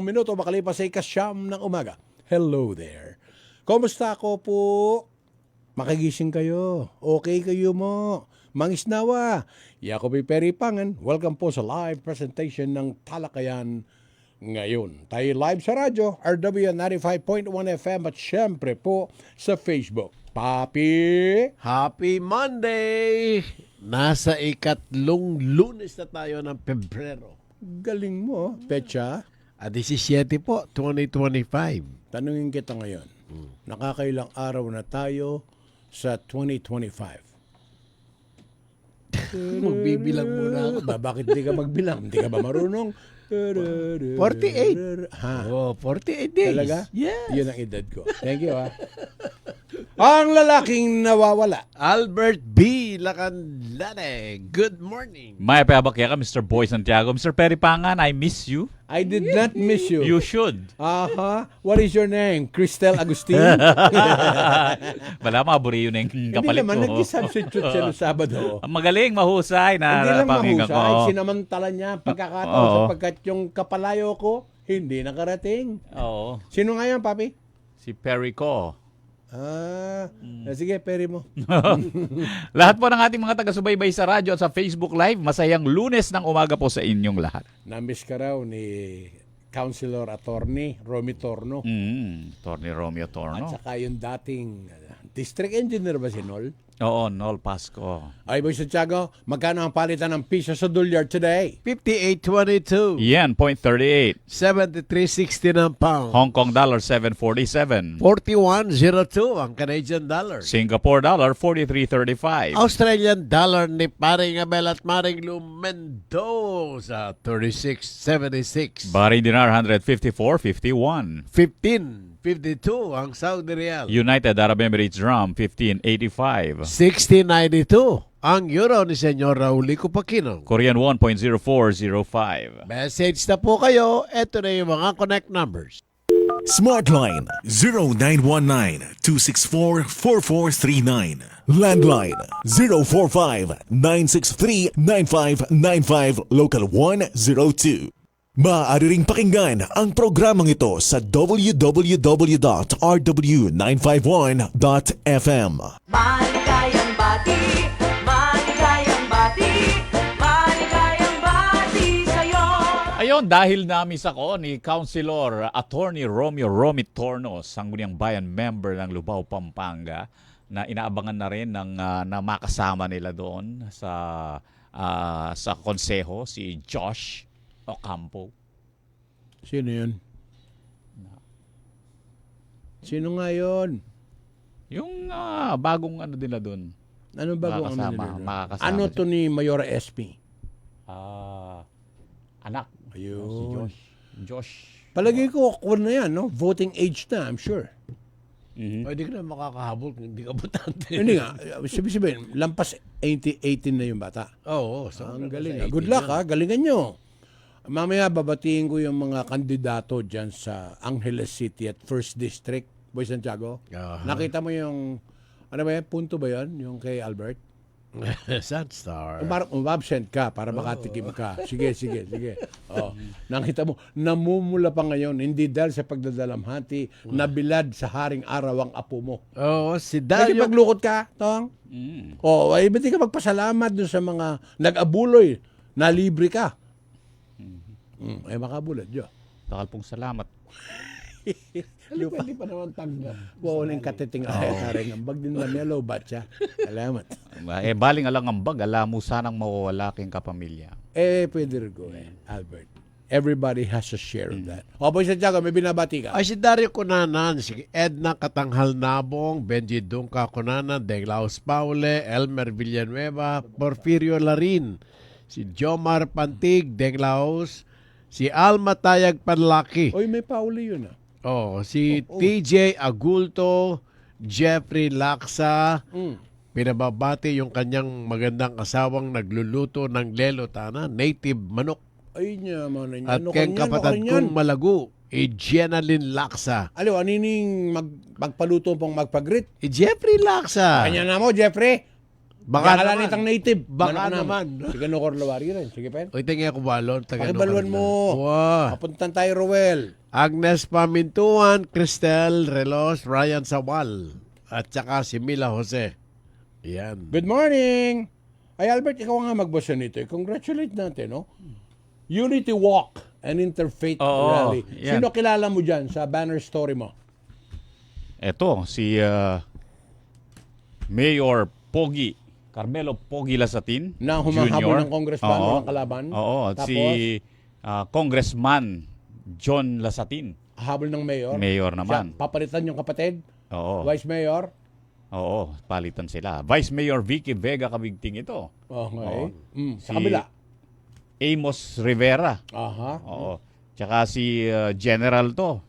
minuto makalipas sa ikasyam ng umaga. Hello there. Kumusta ako po? Makigising kayo. Okay kayo mo. Mangisnawa. Jacoby Perry Pangan. Welcome po sa live presentation ng Talakayan ngayon. Tayo live sa radyo, RW 95.1 FM at syempre po sa Facebook. Papi! Happy Monday! Nasa ikatlong Lunes na tayo ng Pebrero. Galing mo, Pecha. 17 po, 2025. Tanungin kita ngayon, nakakailang araw na tayo sa 2025? Magbibilang muna ako. Bakit di ka magbilang? Di ka ba marunong? 48. Ha? Oh, 48 days. Talaga? Yes. Yun ang edad ko. Thank you, ha? Ang lalaking nawawala. Albert B. Lacandane. Good morning. Maya Payabakyaka, Mr. Boy Santiago. Mr. Perry Pangan, I miss you. I did not miss you. You should. Aha. What is your name? Cristel Agustin? Wala, maburi yun yung Hindi kapalit naman, ko. nag-substitute siya noong Sabado. Magaling, mahusay na Hindi lang pakinggan mahusay, ko. sinamantala niya pagkakataon Oo. sapagkat yung kapalayo ko, hindi nakarating. Oo. Sino nga yan, papi? Si Perry ko. Sige, peri mo. Lahat po ng ating mga taga-subaybay sa radyo at sa Facebook Live, masayang Lunes ng umaga po sa inyong lahat. Namiss ka raw ni Councilor Attorney Romy Torno. Tony Romeo At Torno. saka yung dating district engineer ba si Nol? Oo, Nol Pasco. Ay, Boy Santiago, magkano ang palitan ng piso sa dolyar today? 58.22. Yan, 0.38. 73.60 ng pound. Hong Kong dollar, 7.47. 41.02 ang Canadian dollar. Singapore dollar, 43.35. Australian dollar ni Paring Abel at Maring Mendoza, 36.76. Bahrain dinar, 154.51. 15.52 ang Saudi Real. United Arab Emirates dirham, 15.85. 16.92 ang euro ni Senyor Raul Cupakino. Korean won, 0.0405. Message na po kayo. Ito na yung mga connect numbers. Smartline 0919-264-4439. Landline 045-963-9595 Local 102. Maaari ring pakinggan ang programang ito sa www.rw951.fm. Maligayang bati, maligayang bati, maligayang bati sa'yo. Ayon, dahil na-miss ako ni Councilor Attorney Romeo Romy Torno, Sangguniang Bayan member ng Lubao, Pampanga, na inaabangan na rin ng na makasama nila doon sa konseho, si Josh Ocampo. Sino yun? Sino nga yun? Yung bagong ano nila doon. Ano ba kung Makakasama ano siya. to ni Mayor SP? Anak. Ayun. Si Josh. Palagi ko, awkward na yan, no? Voting age na, I'm sure. Pwede ka na makakahabol kung hindi ka butante. Hindi nga, sabihin, lampas 18 na yung bata. Oo. Ang galing. Good luck, ha? Galingan nyo. Mamaya babatiin ko yung mga kandidato dyan sa Angeles City at 1st District, Boy Santiago. Aha. Nakita mo yung, ano ba yan, punto ba yan? Yung kay Albert? Sunstar. Umabsent ka para makatikim ka. Sige. Oh, nakita mo, namumula pa ngayon, hindi dahil sa pagdadalamhati, nabilad sa haring araw ang apo mo. Oo, si Dayo. Nakipaglukot ka, Tong? Oo, ay ba't di ka magpasalamat dun sa mga nag-abuloy na libre ka? Ay makabulat, Diyo. Takal pong salamat. Hindi pa naman tanggap. Wawaling katiting karing ambag din lang yellow batcha. Salamat. Baling alang ambag, alam mo sanang mawawala king kapamilya. Pwede rin ko Albert. Everybody has a share of that. O, Boy Santiago, may binabati ka. Ay, si Dario Cunanan, si Edna Katanghal Nabong, Benji Dungka Cunanan, Deglaus Paule, Elmer Villanueva, Porfirio Larin, si Jomar Pantig, Deglaus, si Alma Tayag Panlaki, Oy, may Pauli yun, si TJ Agulto, Jeffrey Laksa, pinababati yung kanyang magandang asawang nagluluto ng lelotana, native manok. Ay niya, man. At keng kapatid kong malago, Jenaline Laksa. Aliw, anining magpaluto pong magpagrit? Jeffrey Laksa. Kanya na mo, Jeffrey. Baka Baka naman. native. Baka Manok naman. Sige, no, Korlawari rin. Sige, Pen. Uy, tingin ako balon. Pakibaluan mo. Wow. Papuntan tayo, Roel. Agnes Pamintuan, Cristel Relos, Ryan Sawal, at saka si Mila Jose. Yan. Good morning! Ay, Albert, ikaw nga mag-boss nito. Congratulate natin, no? Unity Walk and Interfaith Oo, Rally. yan. Sino kilala mo dyan sa banner story mo? Eto, si Mayor Pogi, Carmelo Pogi Lasatin Na humahabol Jr. ng congressman, Oo. walang kalaban. Oo, Tapos, si Congressman John Lasatin. habol ng mayor. Mayor naman. Siya, papalitan yung kapatid, Oo. vice mayor. Oo, palitan sila. Vice Mayor Vicky Vega Kabigting ito. Okay. Sa Si- kabila. Amos Rivera. Aha. Oo. Tsaka si General to.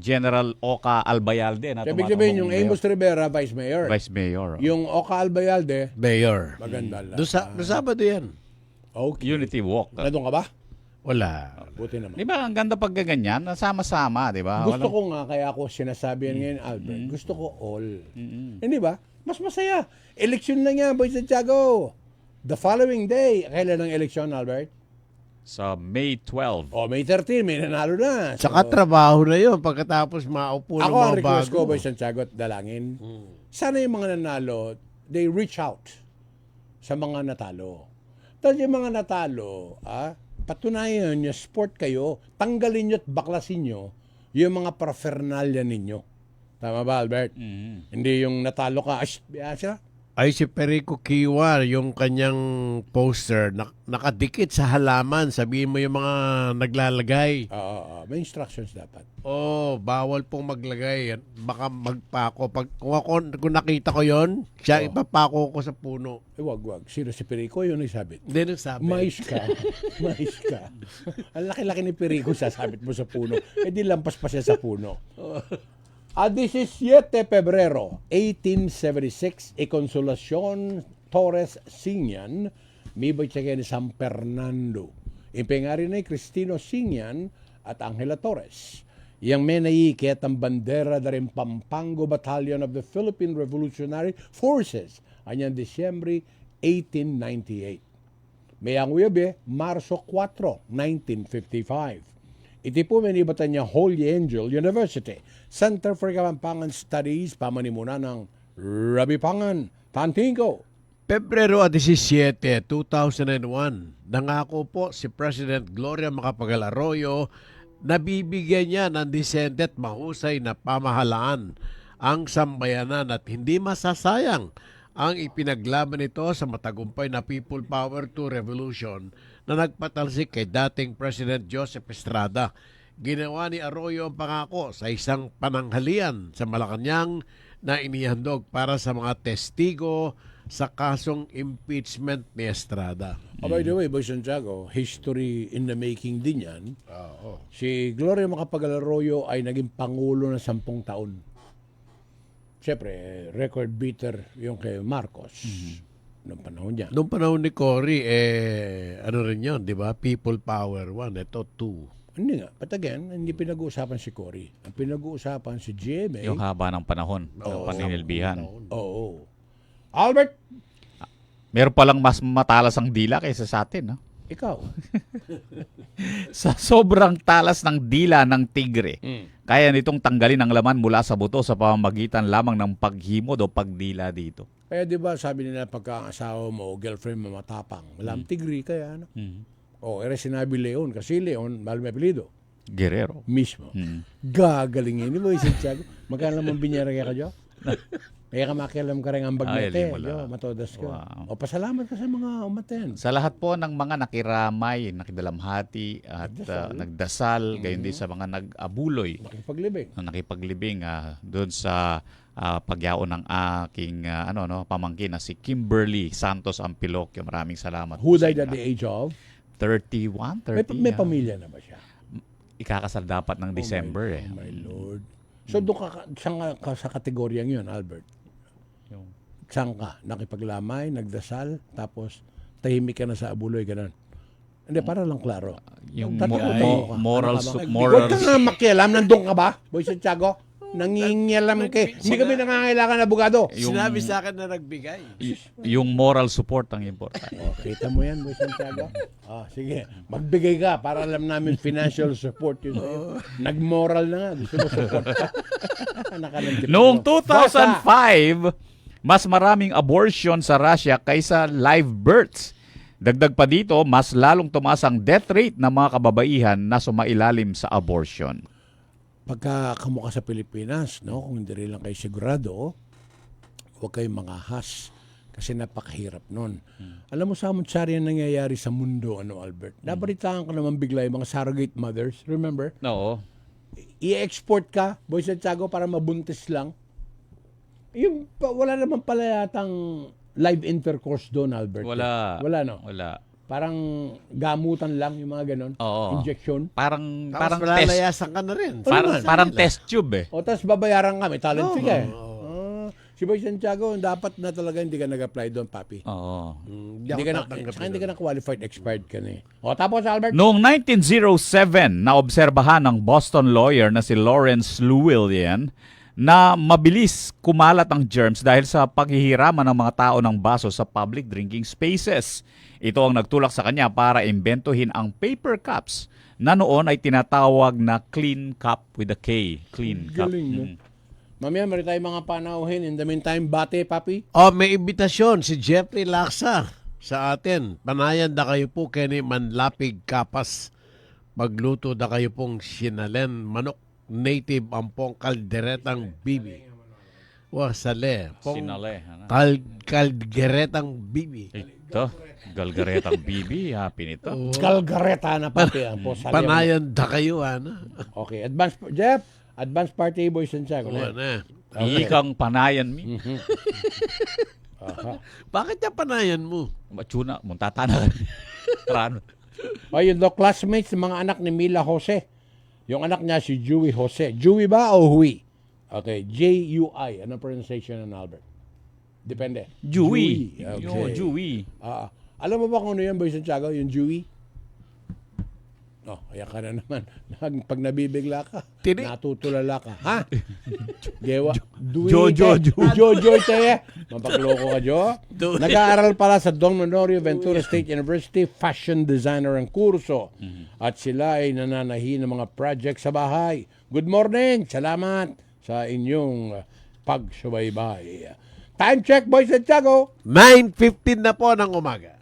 General Oka Albayalde na Ibig tumatakbong sabihin, yung mayor. Amos Rivera, vice mayor. Vice Mayor. Yung Oka Albayalde, Mayor. maganda lang. Doon Sabado yan. Okay. Unity Walk. Nandun ka ba? Wala. Buti naman. Di ba, ang ganda pag ganyan, sama-sama, di ba? Gusto ko nga, kaya ako sinasabi yan ngayon, Albert, gusto ko all. Hindi ba? Mas masaya. Eleksyon na nga, Boy Santiago. The following day, kailan ang eleksyon, Albert? Sa May 12. O, May 13, may nanalo na. So, Saka trabaho na yun pagkatapos maupo ng ako ang mga request bago. ko, Boy Santiago, at dalangin. Sana yung mga nanalo, they reach out sa mga natalo. Tapos yung mga natalo, patunayan nyo, sport kayo, tanggalin nyo at baklasin nyo yung mga paraphernalia ninyo. Tama ba, Albert? Hindi yung natalo ka, siya. Ay, si Perico Kiwa, yung kanyang poster, nakadikit sa halaman. Sabihin mo yung mga naglalagay. May instructions dapat. Bawal pong maglagay. Baka magpako. Kung nakita ko yon, siya ipapako ko sa puno. Wag. Sino si Perico? Yun nagsabit. Hindi nagsabi. Mais ka. Mais ka. Ang laki-laki ni Perico, sasabit mo sa puno. Di lampas pa siya sa puno. 17 Pebrero 1876, Consolacion Torres Singyan, Miboy Cheque ni San Fernando. Impengari na Cristino Singyan at Angela Torres. Yang menayikit ang bandera da rin Pampango Battalion of the Philippine Revolutionary Forces anyang Disyembre 1898. Mayang Uyabe, Marso 4, 1955. Iti po manibatan niya Holy Angel University, Center for Kapampangan Studies, pamanimuna ng Rabbi Pangan, Tantingo. Pebrero 17, 2001, nangako po si President Gloria Macapagal Arroyo na bibigyan niya ng disente at mahusay na pamahalaan ang sambayanan at hindi masasayang ang ipinaglaban nito sa matagumpay na People Power 2 Revolution na nagpatalsik kay dating President Joseph Estrada. Ginawa ni Arroyo ang pangako sa isang pananghalian sa Malacanang na inihandog para sa mga testigo sa kasong impeachment ni Estrada. By the way, Boy Santiago, history in the making din yan. Si Gloria Macapagal Arroyo ay naging Pangulo ng 10 taon. Siyempre, record beater yung kay Marcos noong panahon niya. Noong panahon ni Cory, ano rin yun, di ba? People Power 1, ito 2. Hindi nga. But again, hindi pinag-uusapan si Cory. Ang pinag-uusapan si GMA. Yung haba ng panahon ng paninilbihan. Oo. Albert, Meron palang mas matalas ang dila kaysa sa atin. No? ikaw. Sa sobrang talas ng dila ng tigre, kaya nitong tanggalin ang laman mula sa buto sa pamamagitan lamang ng paghimod o pagdila dito. Kaya di ba sabi nila pagka ang asawa mo o girlfriend mo matapang, walang tigri kaya ano. Era sinabi Leon kasi Leon, mahal may apelido. Guerrero. Mismo. Gagalingin mo, Santiago. Magkano naman binyara kaya ka, Jo? Kaya ka makialam ka rin ang bagnete. wala. Jo, matodas ka. Wow. O pasalamat ka sa mga umaten. Sa lahat po ng mga nakiramay, nakidalamhati at nagdasal, gayon din sa mga nag-abuloy, Makipaglibing. nakipaglibing doon sa pagyao ng aking pamangkin na si Kimberly Santos Ampilocchio. Maraming salamat. Who po sa died at inyo. the age of? 31, 30. May pamilya na ba siya? Ikakasal dapat ng December Oh my Lord. So doon ka sa kategoryang yun, Albert? Saan ka? Nakipaglamay, nagdasal, tapos tahimik ka na sa abuloy, ganun. Hindi, para lang klaro. Yung Tatanong ka. moral Ano ka ba? moral Huwag ka nga makialam, nandun ka ba, Boy Santiago? Nangingialam kayo. Hindi kami nangangailangan ng abogado. Sinabi sa akin na nagbigay. Yung moral support ang importante. Oh, kita mo yan, Boy Santiago? Sige, magbigay ka para alam namin financial support yun sa'yo. Nag-moral na nga. Gusto mo support ka? Nakalantip Noong mo. 2005, mas maraming abortion sa Russia kaysa live births. Dagdag pa dito, mas lalong tumaas ang death rate ng mga kababaihan na sumailalim sa abortion. Pagka kamukha sa Pilipinas, no, kung hindi rin lang kayo sigurado, huwag kayong mangahas kasi napakahirap nun. Alam mo sa amunsari ang nangyayari sa mundo, Albert? Nabalitaan ko naman bigla yung mga surrogate mothers. Remember? Oo. I-export ka, Boy Santiago, para mabuntis lang. Wala naman pala yatang live intercourse doon, Albert. Wala. Wala, no? Wala. Parang gamutan lang yung mga ganon. Oo. Injection. Parang Parang test. malalayasan ka na rin. Parang test tube eh. O, tapos babayaran kami. Talent fee ka eh. Si Boy Santiago, dapat na talaga hindi ka nag-apply doon, papi. Oo. Hindi ka na qualified, expired ka na eh. O, tapos, Albert? Noong 1907, naobserbahan ng Boston lawyer na si Lawrence Llewellyn na mabilis kumalat ang germs dahil sa paghihiraman ng mga tao ng baso sa public drinking spaces. Ito ang nagtulak sa kanya para imbentuhin ang paper cups na noon ay tinatawag na clean cup with a K. Clean cup. Galing, no? Mamaya, meron tayong mga panauhin. In the meantime, bate, papi. May imbitasyon si Jeffrey Laksa sa atin. Panayan na kayo po kini Manlapig Kapas. Magluto na kayo pong sinalen manok native ang pong kalderetang bibi. Sale. Sinale. Ano? Kalderetang bibi. Ito, galgaretang bibi. Happy nito. Kalgareta na, papi. Ang po, sali mo. Panayan na kayo, Okay, Jeff, advance party, Boy Santiago. na. Ikang panayan mi. Bakit niya panayan mo? Matsuna, muntata na. Rano. Yung classmates, mga anak ni Mila Jose. Yung anak niya si Joey Jose. Joey ba o Hui? Okay, J-U-I. Ano pronunciation ng Albert? Depende. Jewy. Okay. Yung Jewy. Alam mo ba kung ano yan, Boy Santiago? Yung Jewy? Ayan ka na naman. Pag nabibigla ka, natutulala ka. Ha? Gewa. Jojo. Jojo tayo. Mapakloko ka, Jo. Nag-aaral pala sa Don Menorio Ventura State University, fashion designer ang kurso. At sila ay nananahi ng mga project sa bahay. Good morning. Salamat sa inyong pagsubaybay. Time check, Boy Santiago. 9:15 na po ng umaga.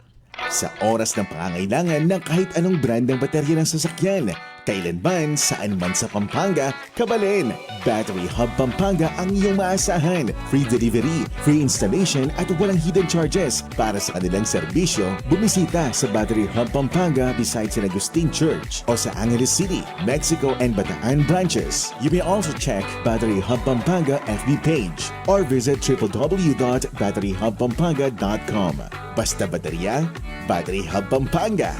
Sa oras ng pangangailangan ng kahit anong brand ng baterya ng sasakyan, kailanman, saan man sa Pampanga, kabalin. Battery Hub Pampanga ang iyong maasahan. Free delivery, free installation at walang hidden charges. Para sa kanilang serbisyo, bumisita sa Battery Hub Pampanga beside San Agustin Church o sa Angeles City, Mexico and Bataan branches. You may also check Battery Hub Pampanga FB page or visit www.batteryhubpampanga.com. Basta baterya, Battery Hub Pampanga.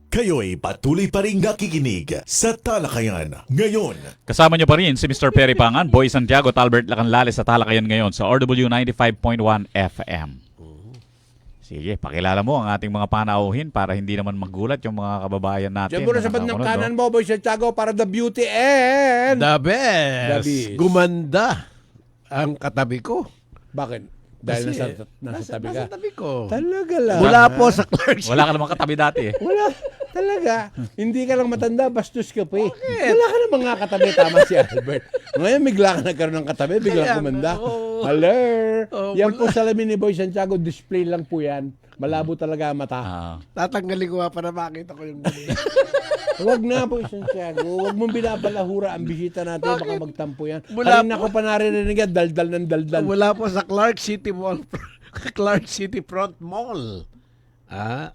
Kayo'y patuloy pa rin nakikinig sa Talakayan ngayon. Kasama niyo pa rin si Mr. Perry Pangan, Boy Santiago, Talbert Lacanlales sa Talakayan ngayon sa RW 95.1 FM. Sige, pakilala mo ang ating mga panauhin para hindi naman magulat yung mga kababayan natin. Diyan muna sa bandang kanan mo, Boy Santiago, para the beauty and... The best. Gumanda ang katabi ko. Bakit? Dahil nasa tabi ka? Nasa tabi ko. Talaga lang. Mula po sa Clarkson. Wala ka namang katabi dati eh. Wala. Talaga. Hindi ka lang matanda, bastos ka pa eh. Wala ka namang nga katabi. Tama si Albert. Ngayon, bigla ka nagkaroon ng katabi, bigla kumanda. Hello. Yan po salamin ni Boy Santiago, display lang po yan. Malabo talaga ang mata. Tatanggalin ko pa na makita ko yung ganda. Huwag na, Boy Santiago. Huwag mong binabalahura ang bisita natin. Baka magtampo yan. Wala Kanina ko pa naririnig yan, daldal ng daldal. Wala po sa Clark City Mall, Clark City Front Mall.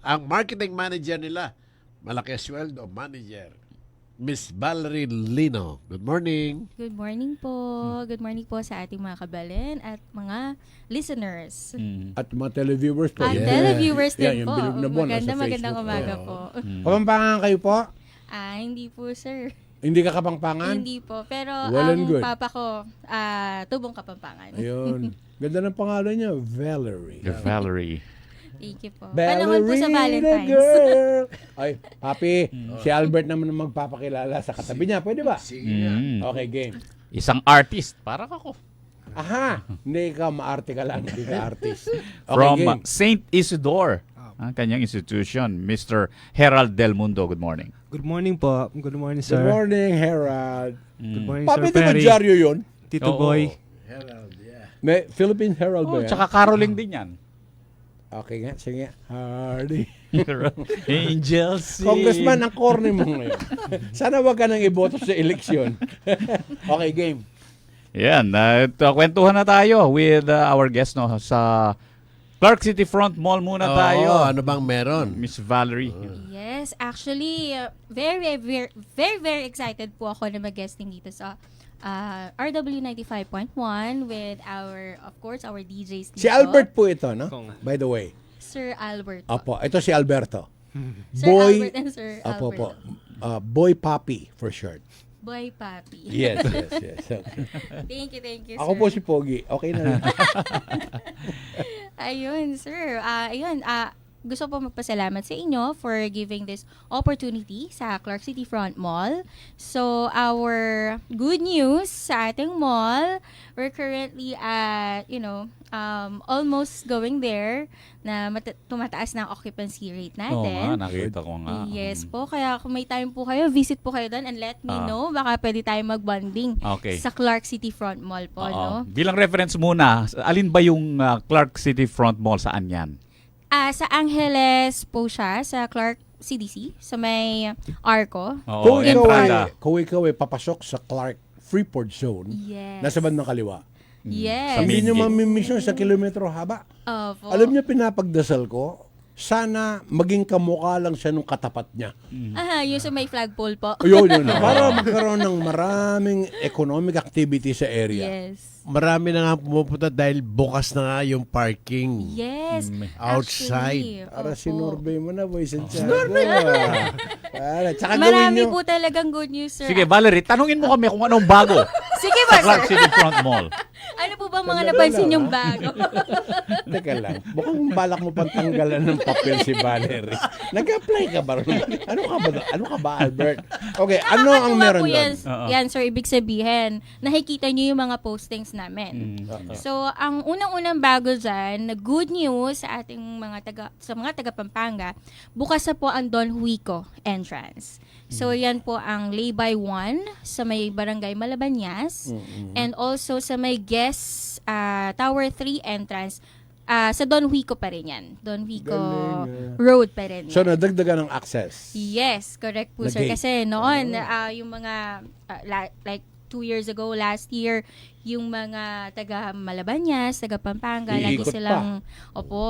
Ang marketing manager nila, malaki sweldo, manager, Miss Valerie Lino. Good morning. Good morning po. Good morning po sa ating mga kabalin at mga listeners. At mga televiewers po. At televiewers Yan, din yung po. bilog na buwan nasa Magandang Facebook. umaga po. Kapampangan kayo po? Hindi po, sir. Hindi ka kapangpangan? Hindi po. Pero Well and ang good. papa ko, tubong Kapampangan. Ayun. Ganda ng pangalan niya, Valerie. Valerie. Thank you po. Panahon po sa Ballerina Valentine's. girl. Ay, happy. Si Albert naman ang magpapakilala sa katabi niya. Pwede ba? Okay, game. Isang artist, parang ako. Aha! Hindi ka, maarte ka lang. Hindi ka artist. Okay, From game. St. Isidore, ang kanyang institution, Mr. Herald Del Mundo. Good morning. Good morning po. Good morning, Good sir. morning, Herald. Good morning, Papi, Sir di ba Perry. dyaryo yun? Tito Oo. Boy. May Philippine Herald ba Oh, yan? tsaka caroling din yan. Okay nga, sige. Hardy. Angel Sing. Congressman, ang corny mo ngayon. Sana wag ka nang iboto sa eleksyon. Okay, game. Yan, kwentuhan na tayo with our guest no, sa Clark City Front Mall muna tayo. Oo, ano bang meron? Miss Valerie. Yes, actually, very excited po ako na mag-guesting dito sa RW 95.1 with of course, our DJs dito. Si Albert po ito, no? Ikaw nga. By the way. Sir Albert. Apo, ito si Alberto. Sir Boy, Albert and Sir apo Albert. po. Boy Papi for short. Boy Papi. Yes. Okay. Thank you, Ako sir. po si Pogi. Okay na rin. Ayun, sir. Gusto po magpasalamat sa inyo for giving this opportunity sa Clark City Front Mall. So, our good news sa ating mall, we're currently at, almost going there na tumataas na ang occupancy rate Oo nga, natin. nakita ko nga. Yes po, kaya kung may time po kayo, visit po kayo doon and let me know. Baka pwede tayo mag-bonding Okay. sa Clark City Front Mall po, Oo. no? Bilang reference muna, alin ba yung Clark City Front Mall? Saan yan? Sa Angeles po siya, sa Clark CDC, sa may Arco. Oo, entrada. Kung ikaw ay papasok sa Clark Freeport Zone, Yes. nasa bandang kaliwa. Yes. Sa Hindi nyo Mindy. mamimiss yun sa kilometro haba. Opo. Alam niyo, pinapagdasal ko, sana maging kamukha lang siya nung katapat niya. Yung sa may flagpole po. Yun. Para magkaroon ng maraming economic activity sa area. Yes. Marami na nga pumupunta dahil bukas na nga yung parking. Yes. Outside. Actually, Para opo. sinurbay mo na, Boy Santiago. Para, tsaka gawin Marami nyo. po talagang good news, sir. Sige, Valerie, tanungin mo kami kung anong bago Sige sa ba, Clark sir? City Front Mall. Ano po ba mga Sandali napansin lang, yung bago? Teka lang, mukhang balak mo pang tanggalan ng papel si Valerie. Nag-apply ka ba? Ano ka ba, Albert? Okay, ano ang Nakakatuwa meron po yan, doon? yan, sir, ibig sabihin, nakikita nyo yung mga postings namin. So, ang unang-unang bago dyan, na good news sa ating mga taga Pampanga, bukas na po ang Don Huico entrance. So, yan po ang Lay-by 1 sa may Barangay Malabanyas and also sa may Guest Tower 3 entrance sa Don Huico pa rin yan. Don Huico Galing, Road pa rin. So, nadagdagan ng access. Yes, correct po, Na sir. gate. Kasi noon, yung mga, like 2 years ago, last year, yung mga taga Malabanyas, taga Pampanga, lagi Iikot silang,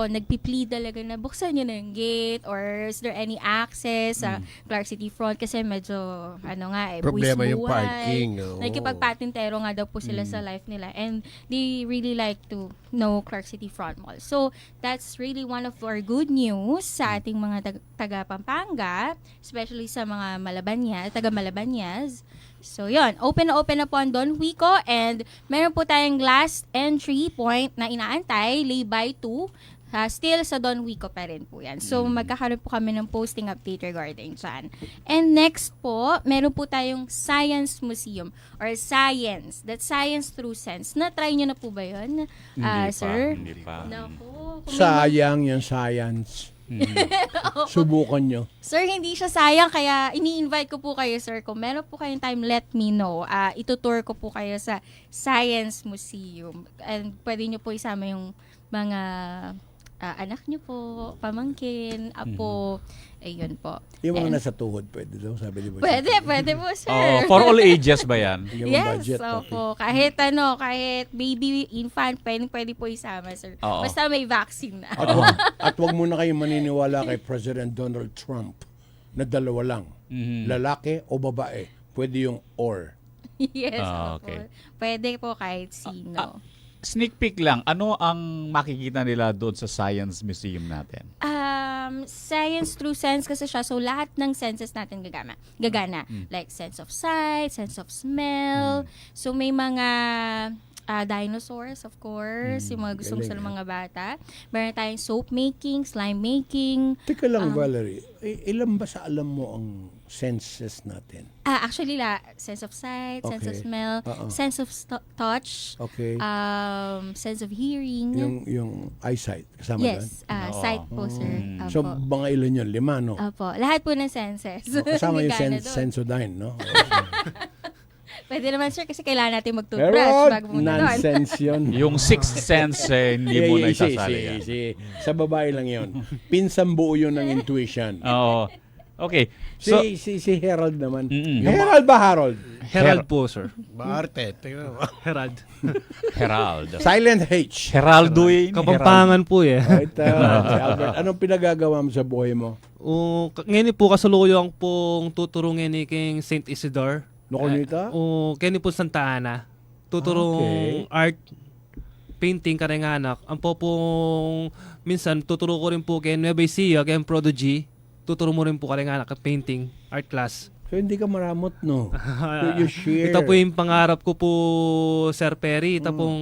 nagpi-plead talaga na buksan nyo na yung gate or is there any access sa Clark City Front kasi medyo, Problema buwis yung buhay. parking, oo. Nakikipagpatintero nga daw po sila sa life nila and they really like to know Clark City Front Mall. So, that's really one of our good news sa ating mga taga Pampanga, especially sa mga taga Malabanyas. So, yun. Open na po ang Don Huico and meron po tayong last entry point na inaantay, Lay-by 2. Still sa Don Huico pa rin po yan. So, magkakaroon po kami ng posting update regarding dyan. And next po, meron po tayong Science Museum or Science. That's Science Through Sense. Na-try nyo na po ba yun, sir? Hindi pa. Naku. kung may Sayang yung science. Subukan nyo. Sir, hindi siya sayang kaya ini-invite ko po kayo, sir. Kung meron po kayong time, let me know. Itutour ko po kayo sa Science Museum. And pwede nyo po isama yung mga anak nyo po, pamangkin, apo. Ayun po. Yung mga And- nasa tuhod, pwede daw, sabi ni Boy. Pwede po, sir. Oh, for all ages ba yan? Yung Yes, budget. opo. Kahit baby, infant, pwede po isama, sir. Oo. Basta may vaccine na. At wag muna kayong maniniwala kay President Donald Trump na dalawa lang. Lalaki o babae. Pwede yung or. Yes, opo. Okay. Pwede po kahit sino. Sneak peek lang, ano ang makikita nila doon sa Science Museum natin? Science through sense kasi siya. So, lahat ng senses natin gagana. Like sense of sight, sense of smell. So, may mga dinosaurs, of course, yung mga gustong galing, gusto ng mga bata. Meron tayong soap making, slime making. Teka lang, Valerie. Ilan ba sa alam mo ang senses natin? Actually, sense of sight, sense of Okay. smell, sense of touch, Okay. sense of hearing. Yung eyesight, kasama doon? Yes, sight po, sir. So, Opo. mga ilan yun? 5, no? Opo. Lahat po ng senses. Kasama yung Gagana doon. Sensodyne, no? Pwede naman, sir, kasi kailangan natin mag-toothbrush Pero, bago pumunta doon. nonsense yun. Yung sixth sense, hindi mo na isasali yan. Sa babae lang yun. Pinsang buo yun ng intuition. Oo. Okay. So, Si Herald naman. Mm-mm. Herald ba, Harold? Herald po, sir. Maarte. Tingnan mo. Herald. Herald. Silent H. Heralduin. Kapampangan po eh. Ito, si Albert. Anong pinagagawa mo sa buhay mo? Ngayon po kasaluyang pong tuturungin ni King Saint Isidore. Nokonita? Ngayon po Santa Ana. Tuturong art, painting karenganak. Ang po pong minsan tuturo ko rin po kay Nueva Ecija, kay Prodigy. Tuturo mo rin po karenganak at painting, art class. So, hindi ka maramot, no? You share. Ito po yung pangarap ko po, Sir Perry. Ito pong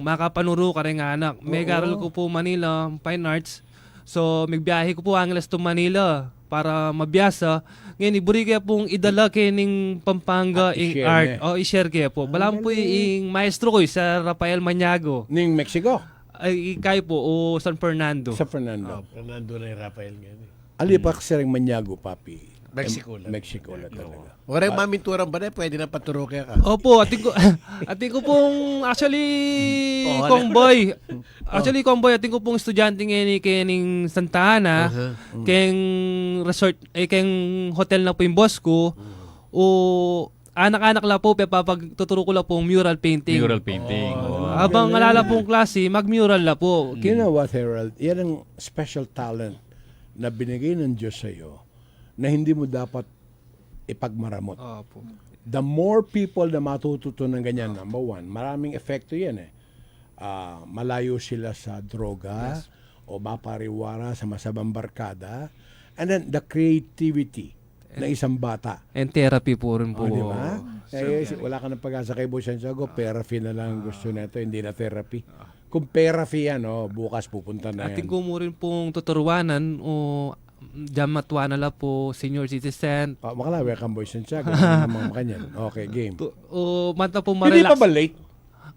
makapanuro ka rin anak. May garal ko po Manila, Fine Arts. So, magbiyahe ko po Angeles to Manila para mabiyasa. Ngayon, iburi kaya pong idala kining Pampanga At in i-share art. niya. I-share kaya po. Balang po yung maestro ko, Sir Rafael Maniago. Ning Mexico? Ay, kayo po, o San Fernando. Sa Fernando. Fernando na yung Rafael ngayon. Alipak sirang Manyago, papi. Mexico lang. Mexico lang talaga. Wala yung maminturang ba na pwede na paturo kaya ka? Opo, ating ko pong actually Kongboy. Actually Kongboy, ating ko pong estudyante ngayon kening Santa Ana, keng resort keng hotel na po yung boss ko. O anak-anak la po papagtuturo ko la pong mural painting. Mural painting. Habang alala pong klase, mag-mural la po. You know what, Harold? Yan ang special talent na binigay ng Diyos sa'yo na hindi mo dapat ipagmaramot. Opo. The more people na matututo ng ganyan, number one, maraming epekto yan eh. Malayo sila sa droga o mapariwara sa masamang barkada. And then the creativity ng isang bata. And therapy po rin po. Di ba? Wala ka ng pag-asa kay Boy Santiago, therapy na lang ang gusto nito, hindi na therapy. Kung therapy yan, bukas pupunta na Ating yan. ko mo rin pong tuturuanan o Jamatwa na la po, senior citizen. Makala, welcome Boy Santiago. Mga kanyan. Okay, game. O manta po Hindi ma-relax. pa ba late?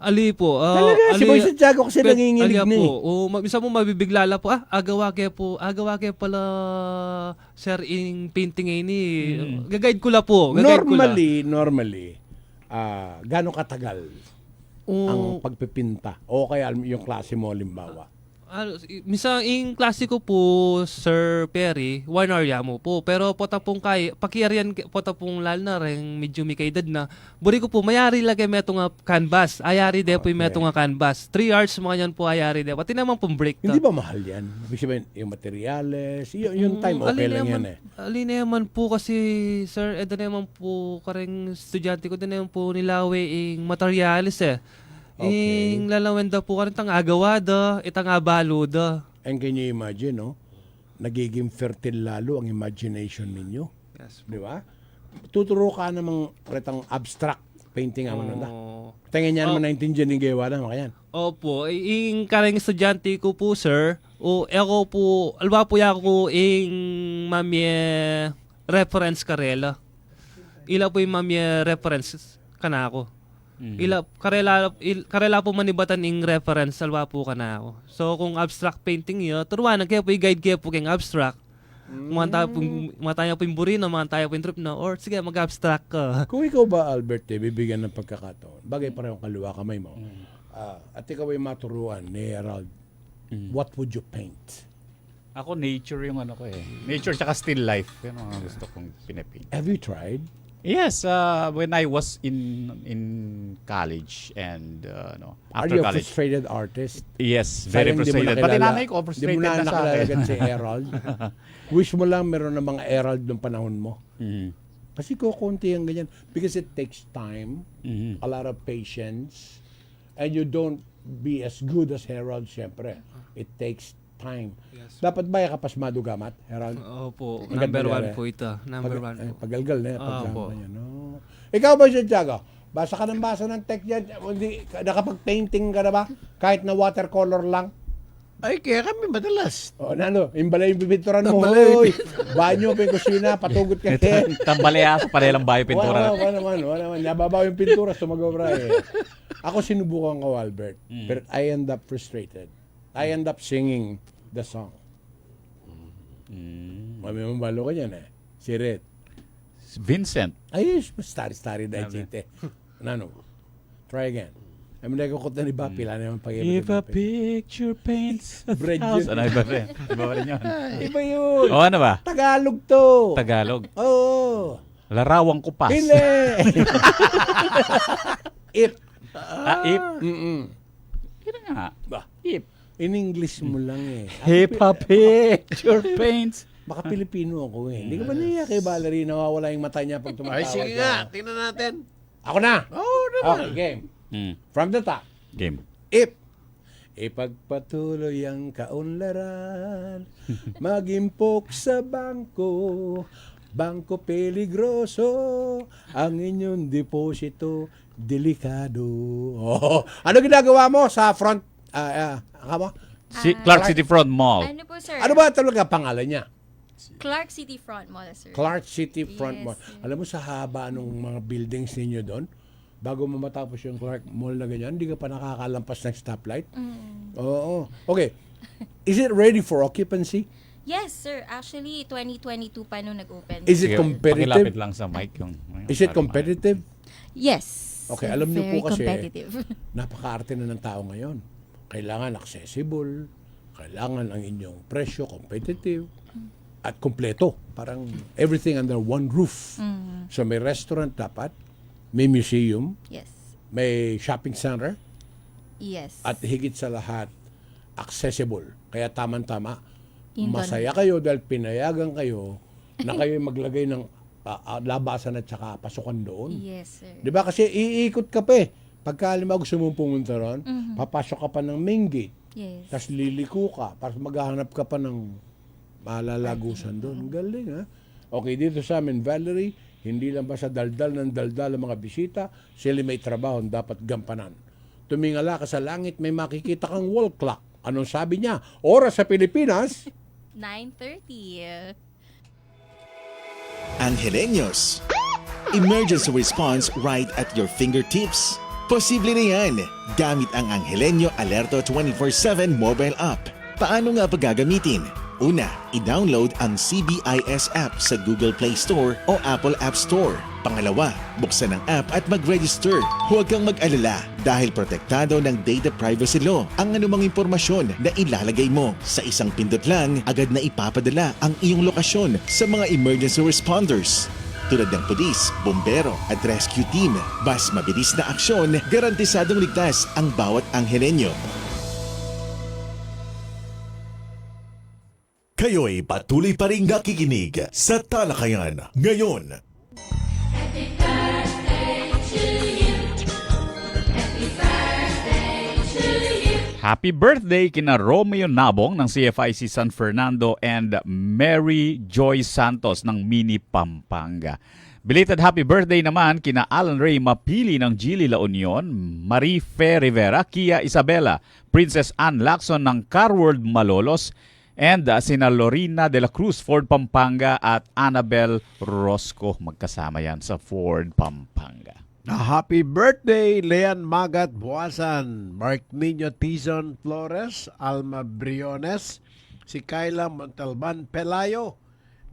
Ali po. Talaga, si Boy Santiago kasi nanginginig na eh. po. O minsan mo mabibigla la po. Agawa kaya pala sir in painting ini. Gagayad ko la po. Normally, gano'ng katagal ang pagpipinta? O kaya yung klase mo, limbawa? Minsan yung klasiko po, Sir Perry, 1 hour mo po. Pero po tapong pakiarian po tapong lal na rin, medyo may kaedad na. Buri ko po, mayari lagay meto nga canvas. Ayari de po yung meto nga canvas. 3 hours mga yan po ayari de. Pati naman pong break ta. Hindi ba mahal yan? Ibig sabihin, yung materials, yung time okay lang yan eh. Alin naman po kasi, sir, edo naman po kareng estudyante ko, din naman po nilawi yung materials eh. Okay. Yung lalawenda po kareng tang agawada, itang abaluda. And can you imagine, no? Nagiging fertile lalo ang imagination ninyo. Yes. Di ba? Tuturo ka namang retang abstract painting ang ano na. Oh. Tingin niya naman naintindihan ng gawa na mga yan. Opo, yung kareng estudyante ko po, sir, o ako po, alwa po ako yung mamye reference karela. Ila po yung mamye reference kanako. Karela po manibatan ing reference alwa po kanako. So kung abstract painting yo, turuan kaya po i-guide kaya po keng abstract. Mga tayo po yung burino, mga tayo po yung trip na, or sige, mag-abstract ka. Kung ikaw ba, Albert, bibigyan ng pagkakataon, bagay parehong kaliwa kamay mo, at ikaw ay maturuan ni Herald, what would you paint? Ako, nature yung ano ko eh. Nature tsaka still life. Yan ang gusto kong pinapaint. Have you tried? Yes, when I was in college and Are after you a college. frustrated artist? Yes, very Sayang, di mo frustrated. Pati nanay ko frustrated Di mo na sa nakilala akin. si Herald. Wish mo lang meron ng mga Herald ng panahon mo. Mhm. Kasi kukunti ang ganyan. Because it takes time, Mhm. a lot of patience, and you don't be as good as Herald, syempre. It takes time. Dapat ba yakapasmado gamat, Herald? Opo, Ang number ganda 1 yan, po ito. Number 1 po. Pagalgal na yan. Opo. Pagkama yan, no? Ikaw ba, Santiago? Basa ka ng text dyan. Hindi, nakapag-painting ka na ba? Kahit na watercolor lang. Ay, kaya kami madalas. O, imbala yung pipinturan mo. Hoy, banyo, kusina, patugot ka. Tambalaya sa parelang bayo pintura. Wala naman. Nababaw yung pintura, sumagobra eh. Ako sinubukan ko, Albert. But I end up frustrated. I end up singing the song. May mabalo ka dyan eh. Si Red. Vincent. Ay, starry dahil chite. Try again. I mean, nagkukot na ni Bapi. Pila naman pag-ibig. If a picture paints a Bread thousand. yun. Ano, iba rin. Iba pa rin yun. Iba yun. O ano ba? Tagalog to. Tagalog. Oo. Larawang kupas. Hindi. If. If. Mm-mm. Kira nga. Ba? If. In English mo lang eh. If a picture paints. Baka Pilipino ako eh. Hindi ka ba niya kay Valerie nawawala yung mata niya pag tumatawag Ay, sige nga. Tingnan natin. Ako na. Oo naman. Okay, game. From the top. Game. If ipagpatuloy ang kaunlaran, magimpok sa bangko peligroso, ang inyong deposito delikado. Oh, ano ginagawa mo sa front? Clark City Front Mall. Ano po, sir? Ano ba talaga pangalan niya? Clark City Front Mall, sir. Clark City Front Yes, Mall. sir. Alam mo sa haba nung mga buildings ninyo doon, bago mo matapos yung Clark Mall na ganyan, hindi ka pa nakakalampas ng stoplight? Oo. Okay. Is it ready for occupancy? Yes, sir. Actually, 2022 pa nung nag-open. Is it Sige, competitive? pakilapit lang sa mic yung... Is it competitive? Yes. Okay, sir. alam niyo po Very kasi, competitive. napaka-arte na ng tao ngayon. Kailangan accessible, kailangan ang inyong presyo competitive, at kompleto. Parang everything under one roof. So may restaurant dapat, may museum, Yes. may shopping center, Yes. at higit sa lahat, accessible. Kaya tama-tama, Yun ba masaya kayo dahil pinayagan kayo na kayo maglagay ng labasan at saka pasukan doon. Yes, sir. Di ba? Kasi iikot ka pa eh. Pagka halimbawa gusto mong pumunta ron, papasok ka pa ng main gate, Yes. tapos liliko ka, para maghahanap ka pa ng malalagusan doon. Ang galing ha? Okay, dito sa amin, Valerie, hindi lang ba sa daldal ng daldal ang mga bisita, sila may trabaho dapat gampanan. Tumingala ka sa langit, may makikita kang wall clock. Anong sabi niya? Oras sa Pilipinas, 9:30. Angeleños. Emergency response right at your fingertips. Posible na yan gamit ang Angeleño Alerto 24/7 mobile app. Paano nga ba gagamitin? Una, i-download ang CBIS app sa Google Play Store o Apple App Store. Pangalawa, buksan ang app at mag-register. Huwag kang mag-alala dahil protektado ng Data Privacy Law ang anumang impormasyon na ilalagay mo. Sa isang pindot lang, agad na ipapadala ang iyong lokasyon sa mga emergency responders. Tulad ng pulis, bombero at rescue team. Mas mabilis na aksyon, garantisadong ligtas ang bawat Angeleño. Kayo'y patuloy pa rin nakikinig sa Talakayan ngayon. Happy birthday kina Romeo Nabong ng CFIC San Fernando and Mary Joy Santos ng Mini Pampanga. Belated happy birthday naman kina Alan Ray Mapili ng Gili La Union, Marie Fe Rivera, Kia Isabela, Princess Ann Lacson ng Carworld Malolos, and sina Lorina de la Cruz, Ford Pampanga, at Annabel Rosco. Magkasama yan sa Ford Pampanga. Happy birthday, Leon Magat Buasan, Mark Nino Tizon Flores, Alma Briones, si Kyla Montalban Pelayo,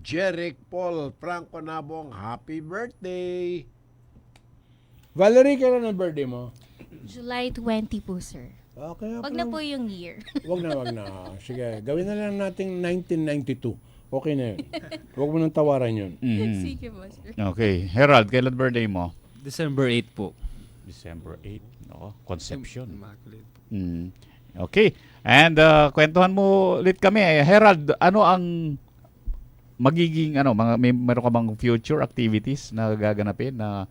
Jeric Paul Franco Nabong, happy birthday! Valerie, kailan ang birthday mo? July 20 po, sir. Okay. Wag na po yung year. Wag na. Sige, gawin na lang natin 1992. Okay na yun. Huwag mo nang tawaran yun. Sige po, sir. Okay. Herald, kailan birthday mo? December 8 po. December 8. No? Conception. Immaculate. Okay. And kwentuhan mo ulit kami. Herald, ano ang magiging meron ka bang future activities na gaganapin na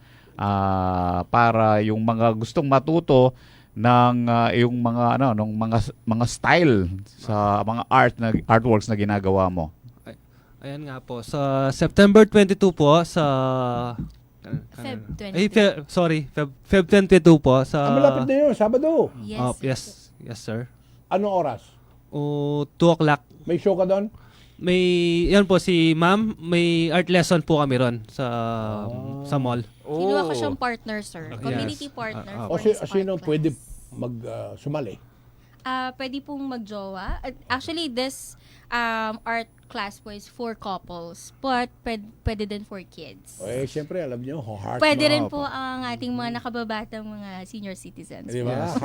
para yung mga gustong matuto ng yung mga nung mga style sa mga artworks na ginagawa mo? Ayan nga po, sa September 22 po sa Feb Feb 22 po sa Malapit na yun, Sabado. Yes. Yes sir. Anong oras? O 2 o'clock. May show ka doon? May yan po si Ma'am, may art lesson po kami ron sa mall. Kinuha ko siyang partner, sir. Community Yes. partner O for his sino art class. pwede sumali? Pwede pong magjowa. Actually, this art class po is for couples, but pwede din for kids. Siyempre, alam niyo, heart Pwede month. rin po ang ating mga nakababatang mga senior citizens. Di ba?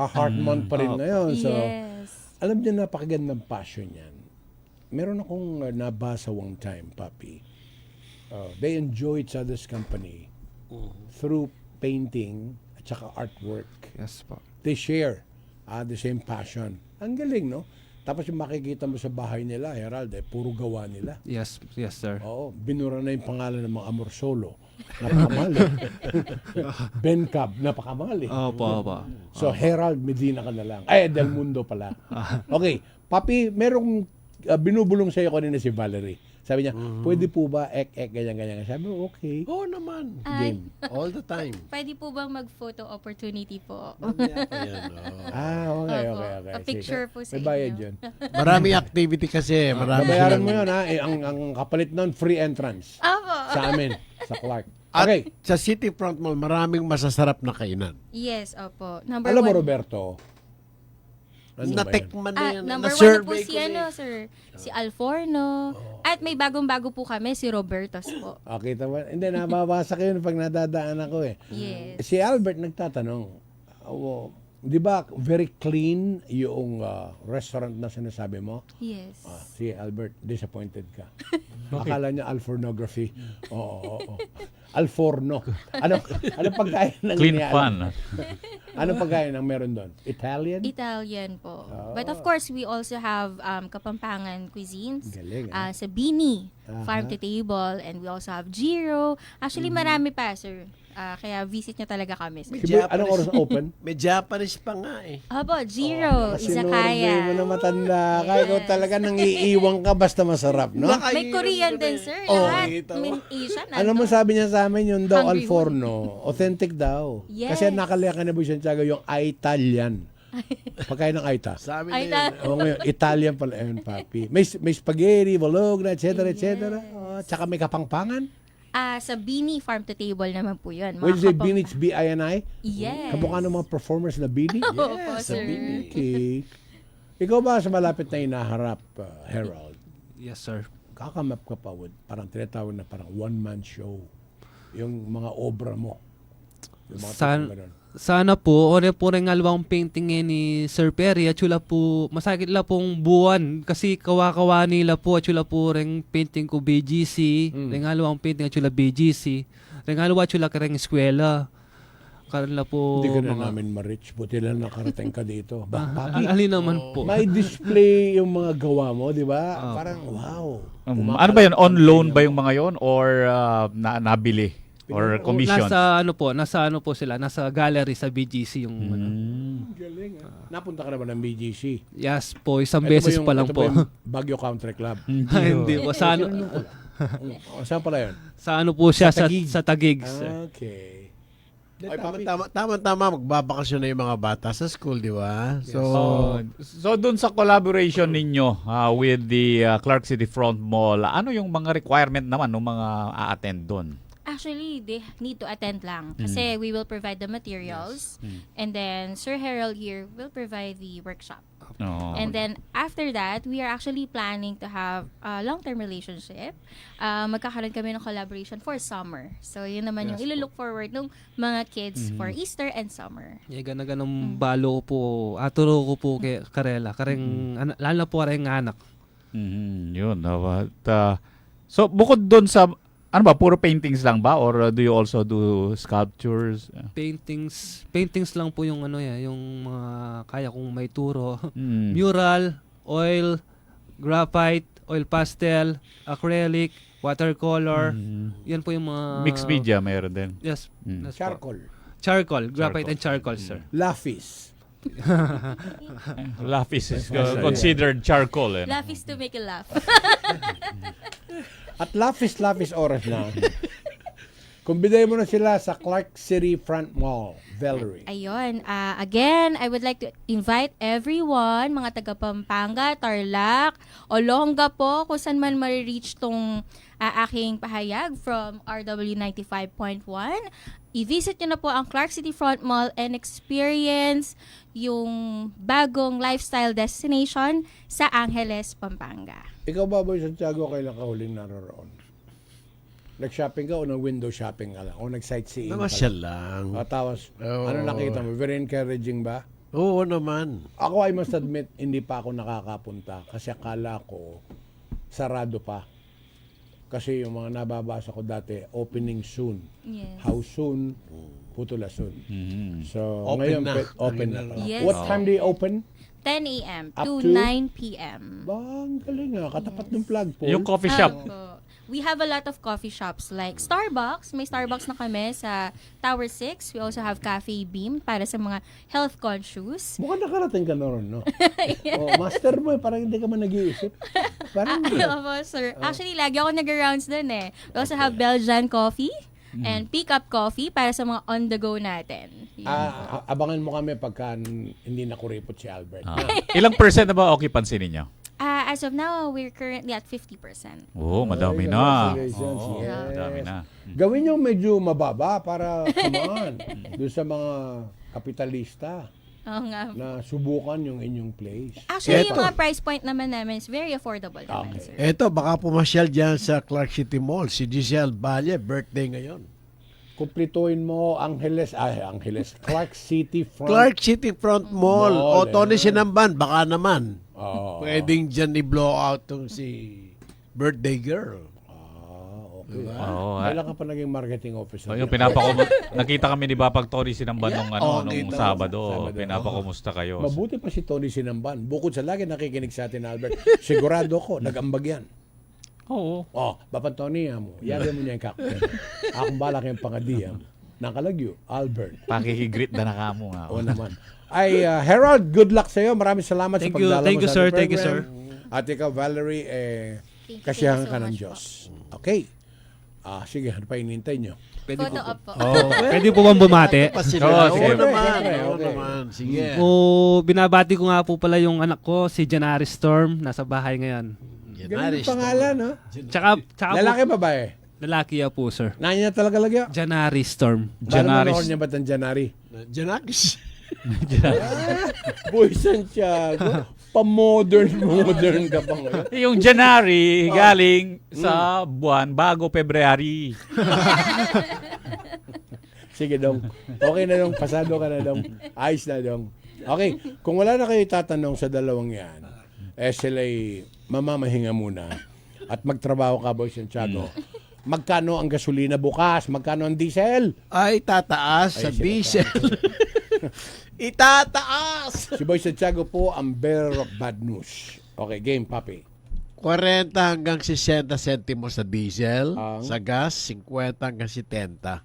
Heart month pa rin ngayon. So, Yes. alam niyo, napakagandang passion yan. Meron akong nabasa one time, Papi. They enjoy each other's company through painting at saka artwork. Yes po. They share the same passion. Ang galing, no? Tapos yung makikita mo sa bahay nila, Herald, puro gawa nila. Yes sir. Oo, binura na yung pangalan ng mga Amor Solo. Napakamahal eh. Ben Cab, napakamahal eh. Opo. So, Herald Medina ka na lang. Ay, Del Mundo pala. Okay, Papi, merong binubulong sa'yo kanina si Valerie. Sabi niya, pwede po ba ganyan. Sabi ko, okay. Oo naman. Game. All the time. Pwede po bang mag-photo opportunity po? Ayan, oh. Okay. A picture po sa May bayad inyo. yun. Maraming activity kasi. Marami Babayaran silang- mo yun, ha? Ang kapalit nun, free entrance. Opo. Sa amin, sa Clark. At Okay. sa City Front Mall, maraming masasarap na kainan. Yes, opo. Number Alam mo, one. Roberto, ano ba yan? Natikman na yan. Number one na po Na-survey si ko na eh. sir. Si Alforno. At may bagong-bago po kami, si Robertos po. Okay, tama. Hindi, nababasa ko yun pag nadadaan ako eh. Yes. Si Albert nagtatanong, di ba very clean yung restaurant na sinasabi mo? Yes. Si Albert, disappointed ka. Akala niya alfornography. Oo. Alforno. Ano pagkain ng Clean inialam? fun. Anong pagkain ang meron doon? Italian? Italian po. But of course, we also have Kapampangan cuisines. Galing, Sa Bini, Farm to Table, and we also have Giro. Actually, marami pa, sir. Kaya visit nyo talaga kami, sir. Anong oras open? May Japanese pa nga eh. Opo, Giro, Sinurvey Izakaya. mo na matanda ka. Ikaw talaga nangiiwang ka basta masarap, no? May Korean din, sir. Lahat. May Asian. Alam mo, sabi niya sa amin, yung daw Hungry Alforno, authentic daw. Yes. Kasi nakaliya ka na po siya yung Italian. Pagkain ng Aita. Sabi Ay, na yun. Ngayon, Italian pala yun, Papi. May spaghetti, bologna, etc. Tsaka may kapangpangan. Sa Bini Farm to Table naman po yun. When you say Bini, it's B-I-N-I? Yes. Kamukha ng mga performers na Bini? Opo, sir. Okay. Ikaw ba sa malapit na inaharap, Herald? Yes sir. Kakamap ka pa with parang tinatawag na parang one-man show. Yung mga obra mo. Yung mga tipong ganun. Sana po, ore po rin alawang painting ni Sir Perry, at sila po, masakit la pong buwan, kasi kawa-kawa nila po, at sila po rin painting ko BGC, rin alawang painting at sila BGC, rin alawa at sila kareng eskwela, karela po Hindi ka na namin ma-reach. Buti lang nakarating ka dito. Papi, alin naman po. may display yung mga gawa mo, di ba? Parang, wow. Ano ba yun? On loan ba yung mga yon or nabili? Or commission? Nasa ano po sila, nasa gallery sa BGC yung ano. Galing, napunta ka naman ng BGC. Yes po, isang Ito beses ba pa lang ito po. ba yung Baguio Country Club. Hindi po, sa ano, Saan pala yun? sa ano po siya, Sa Taguig. sa Taguig. sir. Okay. Ay, tama, magbabakasyon na yung mga bata sa school, di ba? So dun sa collaboration ninyo with the Clark City Front Mall, ano yung mga requirement naman ng mga a-attend doon? Actually, they need to attend lang. Kasi we will provide the materials. And then, Sir Harold here will provide the workshop. Oh. And then, after that, we are actually planning to have a long-term relationship. Magkakaroon kami ng collaboration for summer. So, yun naman yung ilo-look forward ng mga kids for Easter and summer. Ganang balo ko po, aturo ko po kay Karela, lalo na po kareng anak. Yun. So bukod doon sa ano ba, puro paintings lang ba or do you also do sculptures? Paintings lang po yung ano yung mga kaya kong may turo. Mm. Mural, oil, graphite, oil pastel, acrylic, watercolor. Yan po yung mga Mixed media mayroon din. Yes. Mm. That's po. Charcoal. Charcoal, graphite and charcoal, sir. Lafis. Lapis is considered charcoal. Eh. Laugh is to make you laugh. At Lafis oras na. Kumbiday mo na sila sa Clark City Front Mall, Valerie. Ayun. Again, I would like to invite everyone, mga taga Pampanga, Tarlac, Olongapo, kung saan man ma-reach tong aking pahayag from RW 95.1. I-visit nyo na po ang Clark City Front Mall and experience yung bagong lifestyle destination sa Angeles, Pampanga. Ikaw ba, Boy Santiago, kailan ka huling naroon? Nag-shopping ka o nag-window shopping ka lang? O nag-sightseeing ka Namasyal lang? lang. Tapos, Oo. ano nakita mo? Very encouraging ba? Oo naman. Ako, I must admit, hindi pa ako nakakapunta kasi akala ko sarado pa. Kasi yung mga nababasa ko dati, opening soon. Yes. How soon? Putula soon. So, Open ngayon, na. open na. Yes. What time do you open? 10 a.m. Up to to? 9 p.m. Ba, ang galing nga. Katapat ng flagpole. Yung coffee shop. We have a lot of coffee shops like Starbucks. May Starbucks na kami sa Tower 6. We also have Cafe Beam para sa mga health conscious. Mukhang nakarating ka na ron, no? Oh, master boy, parang hindi ka man nag-iisip. Parang hindi. Opo, sir. Actually, lagi ako nag-rounds dun eh. We also have Belgian coffee and pick-up coffee para sa mga on-the-go natin. Yun. Abangan mo kami pagka hindi nakuripot si Albert. Ilang percent na ba occupancy ninyo? As of now, we're currently at 50%. Oo, madami Ay, na. congratulations. Oo, Yes. madami na. Gawin yung medyo mababa para, come on, doon sa mga kapitalista Oo nga. na subukan yung inyong place. Actually, Eto. yung mga price point naman namin is very affordable naman, sir. Eto, baka pumasyal dyan sa Clark City Mall. Si Giselle Valle, birthday ngayon. Kumplituin mo Clark City Front. Clark City Front Mall. Mall, O Tony eh. Sinamban, baka naman. Oo. Pwedeng dyan i-blow out tong si birthday girl. Okay. Oo, Kailan ka pa naging marketing officer? So, yung nakita kami ni Bapag Tony Sinamban nung dito. Sabado. Pinapakumusta kayo. Mabuti pa si Tony Sinamban. Bukod sa lagi nakikinig sa atin, Albert, sigurado ko, nag-ambag yan. Oo. Oh, Bapan Tony, yari mo niya yung kakten. Akong balak yung pangadiyam. Nakalagyo, Albert. Pakikigreet na nakamo nga. Oo naman. Ay, Harold, good luck sa'yo. Maraming salamat Thank sa you. pagdala Thank mo you, sa sir. ating Thank you, program. sir. At ikaw, Valerie, Thank you kasiyahan so ka ng much Diyos. Okay. Sige, ano pa hinintay nyo? Photo op po. Pwede po bang bumati? Oo, Oo, sige. naman. Okay. Oo naman. Sige. Binabati ko nga po pala yung anak ko, si Janari Storm, nasa bahay ngayon. Ganun yung pangalan, no? Tsaka Lalaki po, babae? lalaki ya po, sir. Nanya talaga lagya? Janari Storm. Janari. Paano niya ba't ang Janari? Janakis. Boy Santiago, pa-modern ka pa ngayon. Yung January galing sa buwan bago February. Sige dong. Okay na dong. Pasado ka na dong. Ayos na dong. Okay. Kung wala na kayo tatanong sa dalawang yan, sila'y mamamahinga muna at magtrabaho ka, Boy Santiago. Magkano ang gasolina bukas? Magkano ang diesel? Ay, tataas sa Ay, diesel. Itataas! Si Boy Santiago po ang bearer of bad news. Okay, game, papi. 40 hanggang 60 sentimo sa diesel, Ang? sa gas, 50 hanggang 70.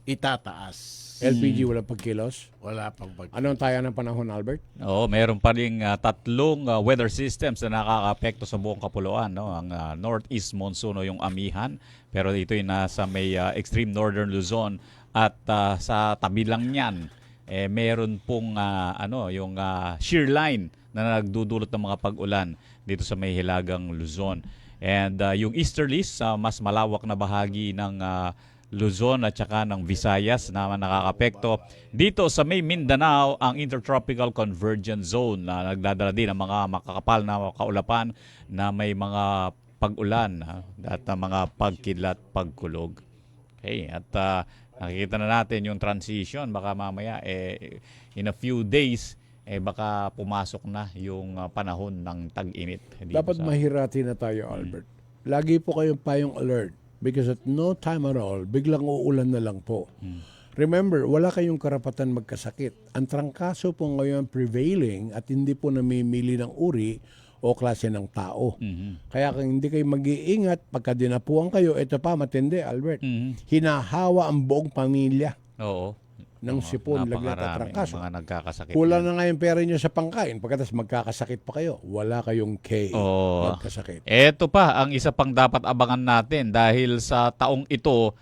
Itataas. LPG wala pagkilos. Wala pang pag... Ano ang taya ng panahon, Albert? Oo, mayroon pa ring tatlong weather systems na nakakaapekto sa buong kapuluan, no? Ang northeast monsoon o yung amihan, pero ito ay nasa may extreme northern Luzon at sa tabi lang niyan meron pong yung shear line na nagdudulot ng mga pag-ulan dito sa may hilagang Luzon. And yung easterlies sa mas malawak na bahagi ng Luzon at saka ng Visayas na nakakapekto. Dito sa may Mindanao, ang Intertropical Convergence Zone na nagdadala din ng mga makakapal na kaulapan na may mga pag-ulan at mga pagkidlat, pagkulog. Okay, at nakikita na natin yung transition. Baka mamaya, in a few days, baka pumasok na yung panahon ng tag-init. Dapat mahirati na tayo, Albert. Lagi po kayong payong alert. Because at no time at all, biglang uulan na lang po. Remember, wala kayong karapatan magkasakit. Ang trangkaso po ngayon prevailing at hindi po namimili ng uri o klase ng tao. Kaya kung hindi kayo mag-iingat, pagka dinapuan kayo, ito pa matindi, Albert. Hinahawa ang buong pamilya Oo. ng sipon, laglat at Napakaraming trangkaso. mga nagkakasakit. Kulang na nga yung pera nyo sa pangkain. Pagkatas magkakasakit pa kayo, wala kayong K. Oo. Magkasakit. Ito pa, ang isa pang dapat abangan natin dahil sa taong ito,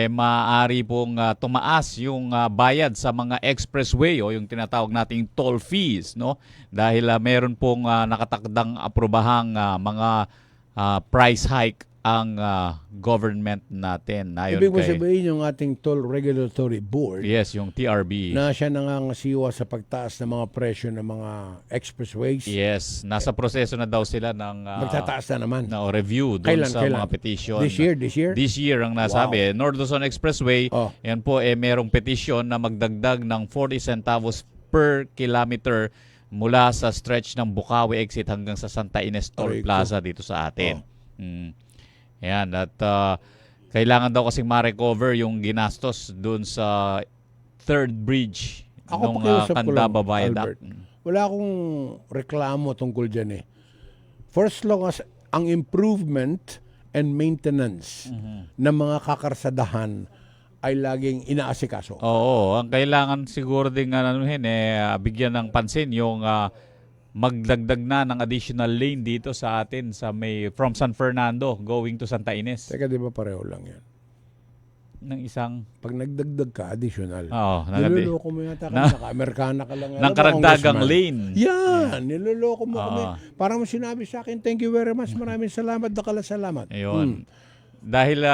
maaari pong tumaas yung bayad sa mga expressway o yung tinatawag nating toll fees, no? Dahil meron pong nakatakdang aprobahang mga price hike ang government natin. Ayon Ibig mo kay, sabihin yung ating Toll Regulatory Board yes, yung TRB. na siya nangangasiwa sa pagtaas ng mga presyo ng mga expressways. Yes, nasa proseso na daw sila ng Magtataas na naman. review doon Kailan? sa mga petition. This year? This year ang nasabi. North Luzon Expressway, Oh. yan po merong petition na magdagdag ng 40 centavos per kilometer mula sa stretch ng Bukawi exit hanggang sa Santa Ines Toll Aray ko. Plaza dito sa atin. Yan, at kailangan daw kasing ma-recover yung ginastos doon sa third bridge Ako nung pakiusap ko lang, Candaba Viaduct. Albert. Wala akong reklamo tungkol dyan eh. For as long as ang improvement and maintenance ng mga kakarsadahan ay laging inaasikaso. Oo, ang kailangan siguro din bigyan ng pansin yung magdagdag na ng additional lane dito sa atin sa may from San Fernando going to Santa Ines Teka, di ba pareho lang yan? ng isang Pag nagdagdag ka, additional. niloloko Niloloko mo yata Na- kami. Naka-Amerikana ka lang. ng karagdagang lane. Yan, niloloko mo kami. Oo. Parang mo sinabi sa akin, thank you very much. Maraming salamat, salamat. Ayun. Dahil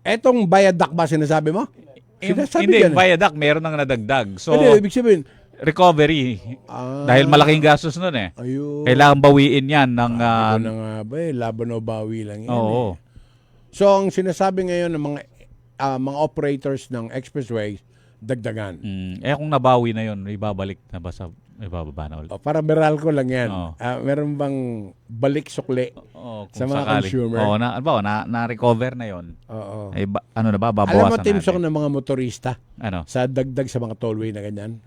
Etong viaduct ba sinasabi mo? Sinasabi hindi, yan. viaduct meron nang nadagdag. So Hindi, ibig sabihin, recovery ah, dahil malaking gastos nun eh. ayun. Kailangan bawiin yan ng Ito na nga ba eh, laban o bawi lang yan. oo. So, ang sinasabi ngayon ng mga operators ng expressway, dagdagan. Kung nabawi na yun, ibabalik na ba sa ibababa na ulit? O, para beral ko lang yan. Oo. Meron bang balik sukli? Oo, kung Sa mga sakali. consumer. Oo, na-recover na yun. Oo. Ano na ba, Alam mo, babawasan Tim Sok, natin. ng mga motorista Ano? sa dagdag sa mga tollway na ganyan?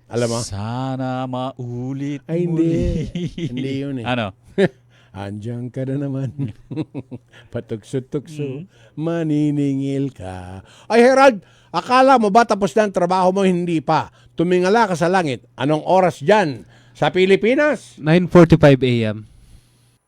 Alam mo? Sana maulit Ay, hindi. muli. Hindi yun eh. Ano? Andiyan ka na naman. Patukso-tukso, maniningil ka. Ay, Herald, akala mo ba tapos na ang trabaho mo? Hindi pa. Tumingala ka sa langit. Anong oras dyan? Sa Pilipinas? 9:45 a.m.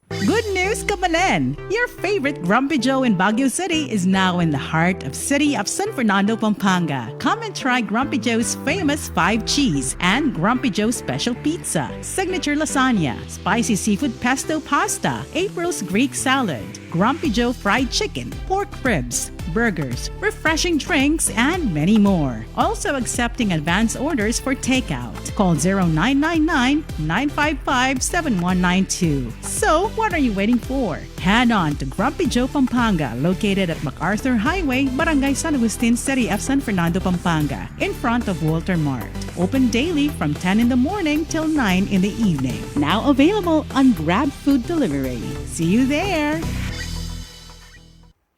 Good news, Kabalen! Your favorite Grumpy Joe in Baguio City is now in the heart of city of San Fernando, Pampanga. Come and try Grumpy Joe's famous 5 cheese and Grumpy Joe's special pizza, signature lasagna, spicy seafood pesto pasta, April's Greek salad, Grumpy Joe fried chicken, pork ribs, burgers, refreshing drinks, and many more. Also accepting advance orders for takeout. Call 0999-955-7192. So, what are you waiting for? Head on to Grumpy Joe Pampanga, located at MacArthur Highway, Barangay San Agustin, City of San Fernando, Pampanga, in front of Walter Mart. Open daily from 10 in the morning till 9 in the evening. Now available on Grab Food Delivery. See you there!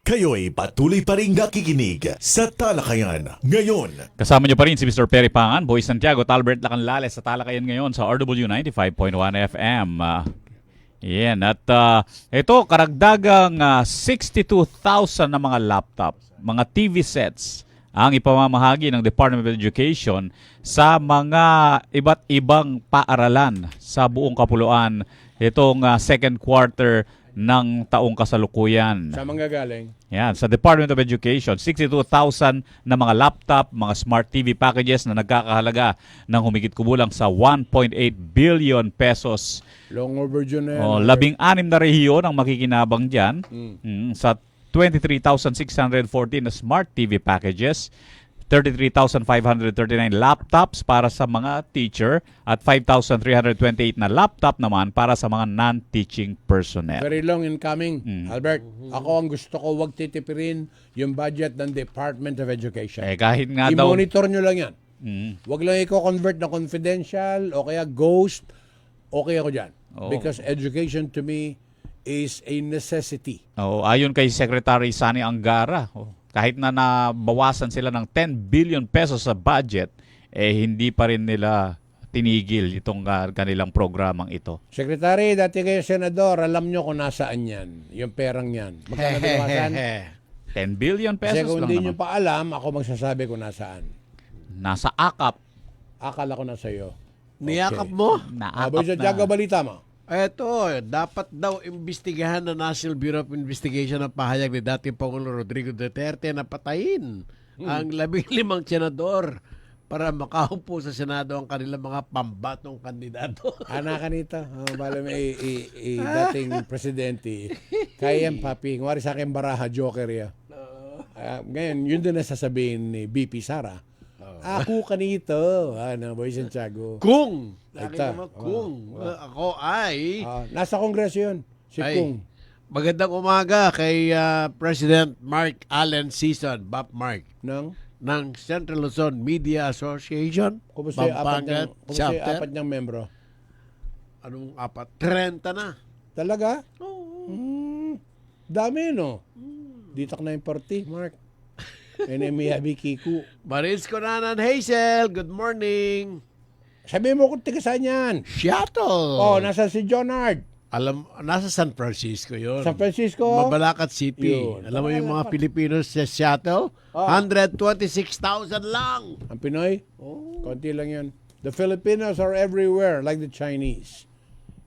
Kayo'y patuloy pa rin nakikinig sa Talakayan ngayon. Kasama niyo pa rin si Mr. Perry Pangan, Boy Santiago, Talbert Lacanlales sa Talakayan ngayon sa RW 95.1 FM. Yan, at ito, karagdagang 62,000 na mga laptop, mga TV sets ang ipamamahagi ng Department of Education sa mga iba't ibang paaralan sa buong kapuluan itong second quarter ng taong kasalukuyan. Sa manggagaling? Yan, sa Department of Education, 62,000 na mga laptop, mga smart TV packages na nagkakahalaga ng humigit kumulang sa 1.8 billion pesos. Long overdue na yan. 16 na rehiyon ang makikinabang dyan sa 23,614 na smart TV packages, 33,539 laptops para sa mga teacher at 5,328 na laptop naman para sa mga non-teaching personnel. Very long in coming. Albert, ako ang gusto ko, wag titipirin yung budget ng Department of Education. Kahit nga daw, I-monitor nyo lang yan. Wag lang i-convert na confidential o kaya ghost. Okay ako dyan. Oo. Because education to me is a necessity. ayon kay Secretary Sani Angara, kahit na nabawasan sila ng 10 billion pesos sa budget, hindi pa rin nila tinigil itong kanilang programang ito. Secretary, dati kayo senador, alam nyo kung nasaan yan. Yung perang yan. Magkano binawasan? 10 billion Kasi pesos kung lang hindi naman. nyo pa alam, ako magsasabi kung nasaan. Nasa akap. Akala ko nasa iyo. Niyakap mo? Naakap Boy Santiago, balita mo. Eto, dapat daw imbestigahan ng National Bureau of Investigation ang pahayag ni dating Pangulong Rodrigo Duterte na patayin ang 15 senador para makaupo sa Senado ang kanilang mga pambatong kandidato. Anak ka nito. Bala may dating presidente. Kaya yan, papi. Kumari sa akin baraha, joker ya. Ngayon, yun din na sasabihin ni BP Sara. Ako kanito. Boy Santiago. Kung! Lagi Ito. naman kung. Ako ay... Nasa Kongreso yun. Si Ay. Kung. Magandang umaga kay President Mark Allen Season, Bob Mark, Nang? ng Central Luzon Media Association, Kumusta yung Pampanga chapter. apat niyang membro? Anong apat? 30 na. Talaga? Dami, no? Dito ka na yung 40, Mark. Miyabi Kiku. Maris Conanan Hazel, good morning. Sabi mo kung tiga saan yan. Seattle. Oh, nasa si John Hart. Alam, nasa San Francisco yun. San Francisco. Mabalacat City. Yun. Alam mo yung mga Pilipinos sa Seattle? 126,000 lang. Ang Pinoy? Konti lang yan. The Filipinos are everywhere like the Chinese.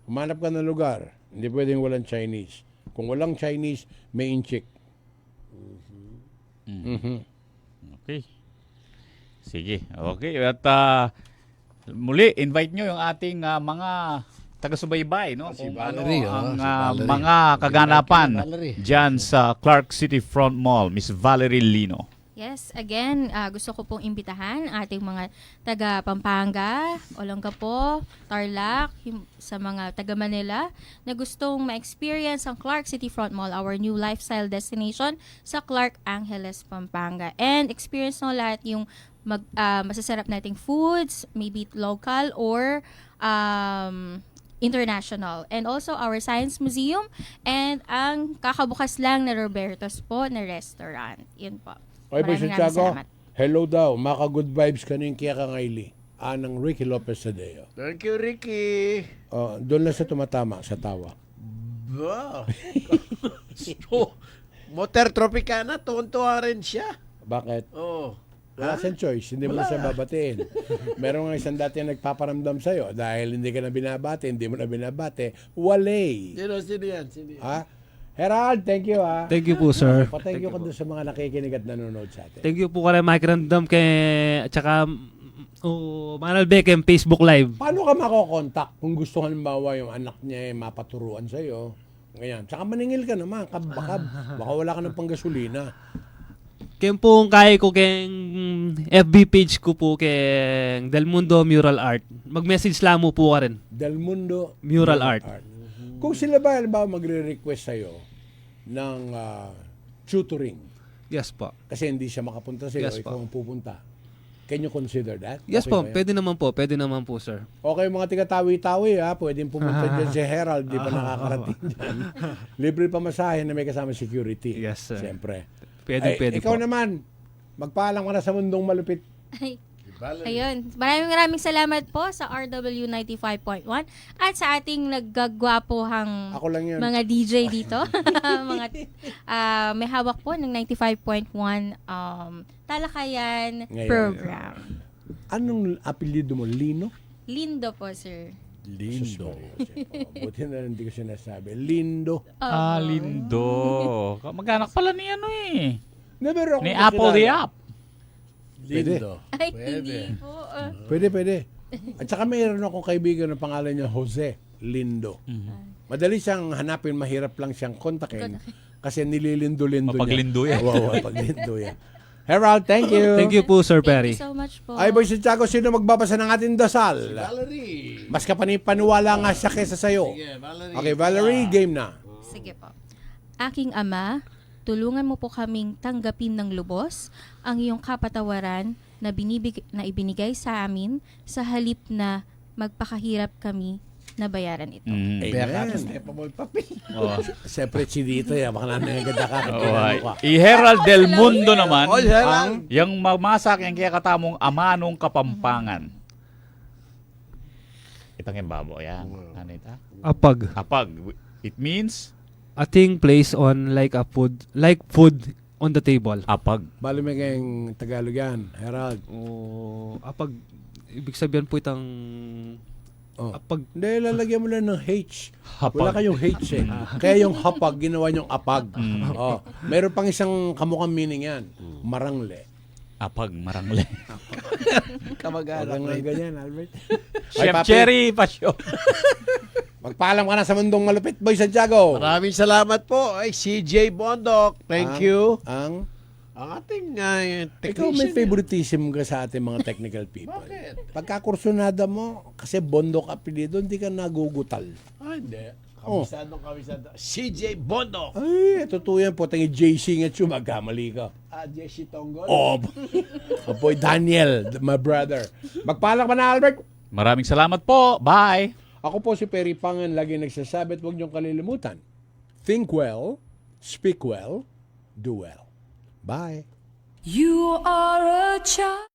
Humanap ka ng lugar, hindi pwedeng walang Chinese. Kung walang Chinese, may inchik. Okay. Sige. Okay. At muli, invite nyo yung ating mga taga-subaybay, no? Si Kung Valerie, ang si Valerie. mga kaganapan Si Valerie. dyan sa Clark City Front Mall, Miss Valerie Lino. Yes, again, gusto ko pong imbitahan ating mga taga Pampanga, Olongapo, Tarlac, sa mga taga Manila na gustong ma-experience ang Clark City Front Mall, our new lifestyle destination sa Clark Angeles, Pampanga. And experience no lahat yung masasarap nating foods, maybe local or international. And also our Science Museum and ang kakabukas lang na Roberto's po na restaurant. Yun po. Okay, Boy Maraming Santiago. salamat. Hello daw. Maka good vibes ka ng Kia Kangayli. Anang Ricky Lopez Sadeo. Thank you, Ricky. Doon lang sa tumatama, sa tawa. Ba? So, Motor Tropicana, tuwan-tuwa rin siya. Bakit? Oh. Wala siyang choice, hindi mo na siya babatiin. Meron nga isang dati nagpaparamdam sa'yo dahil hindi ka na binabate, hindi mo na binabate. Walay. Sino yan? Sino yan? Ha? Herald, thank you ha. Thank you po, sir. Thank you ka doon sa mga nakikinig at nanonood sa atin. Thank you po kay Mike Random at saka Manal Beckham Facebook Live. Paano ka makokontak kung gusto halimbawa yung anak niya mapaturuan sa'yo? Ganyan. Tsaka maningil ka naman, baka wala ka ng panggasolina. Kaya po kaya ko keng FB page ko po keng Del Mundo Mural Art. Mag-message lang mo po ka rin. Del Mundo Mural Art. Kung sila ba magre-request sa'yo ng tutoring, Yes po. kasi hindi siya makapunta sa'yo, Yes, ikaw po. ang pupunta, can you consider that? Yes Okay po, ba yan? pwede naman po. Pwede naman po, sir. Okay, mga tiga-tawi-tawi ha, pwedeng pumunta dyan si Herald, di pa nakakarating dyan. Libre pa masahe na may kasama security. Yes, sir. Siyempre. Pwede Ikaw po. naman, magpaalam ka na sa mundong malupit. Ay, ayun. Maraming salamat po sa RW 95.1 at sa ating naggagwapohang Ako lang yun. mga DJ dito. Mga may hawak po ng 95.1 talakayan Ngayon. program. Anong apelyido mo? Lino? Lindo po, sir. Lindo. Buti na hindi ko sinasabi. Lindo. Lindo. Mag-anak pala ni ano eh. Never ako Ni Apple the App. Lindo. Ay, Pwede. hindi po. Pwede. At saka mayroon akong kaibigan na pangalan niya Jose Lindo. Madali siyang hanapin, mahirap lang siyang kontakin kasi nililindo-lindo niya. Mapaglindo yan. Oo, paglindo yan. Herald, thank you. Thank you po, Sir Thank Perry. you so much po. Ay, Boy Santiago, sino magbabasa ng ating dasal? Valerie. Mas kapanipanuwala nga siya kesa sa'yo. Sige, Valerie. Okay, Valerie, game na. Sige po. Aking Ama, tulungan mo po kaming tanggapin ng lubos ang iyong kapatawaran na ibinigay sa amin sa halip na magpakahirap kami na bayaran ito. Beka, stepa mo yung papel. Oh. Separate si dito yan. Baka nangyaganda ka. I-Herald del Mundo naman, Oh, Herald. yung mamasak yung kaya katamong amanong kapampangan. Itang yung babo, yan. Ano ito? Apag. Apag. It means Ating place on like food on the table. apag. Bali may kayong Tagalog yan. Herald. Apag, ibig sabihin po itang Oh. Apag. Hindi, lalagyan mo lang ng H. Hapag. Wala kayong H eh. Kaya yung hapag, ginawa niyong apag. Oh. Meron pang isang kamukhang meaning yan. Marangle. Apag marangle. Kamag-anak na ganyan, Albert. Chef Papi, Cherry Pasyo. Magpaalam ka na sa mundong malupit, Boy Santiago. Maraming salamat po ay CJ Bondok. Thank you. Ang Ang ating ikaw may technician. favoritism ka sa ating mga technical people. Bakit? Pagka kursunada mo, kasi bondok apelido, hindi ka nagugutal. Hindi. Oh. Kabisado. CJ Bondok. Ay, totoo yan po. Tangi JC nga siya, magkamali ka. Jesse Tonggol. Oh, boy Daniel, my brother. Magpaalam ka na, Albert. Maraming salamat po. Bye. Ako po si Perry Pangan, lagi nagsasabi at huwag niyong kalilimutan. Think well, speak well, do well. Bye. You are a child.